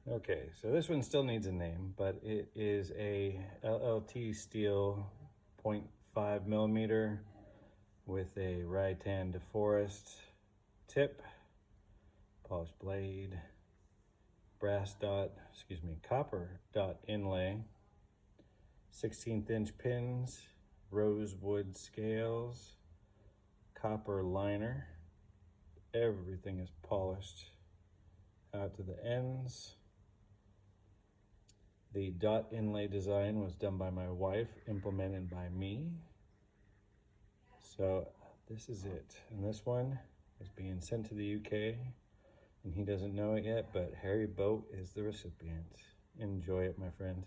Okay, so this one still needs a name, but it is a LLT steel 0.5 millimeter with a Raitan DeForest tip, polished blade, copper dot inlay, 16th inch pins, rosewood scales, copper liner. Everything is polished out to the ends. The dot inlay design was done by my wife, implemented by me. So this is it. And this one is being sent to the UK, and he doesn't know it yet, but Harry Boat is the recipient. Enjoy it, my friend.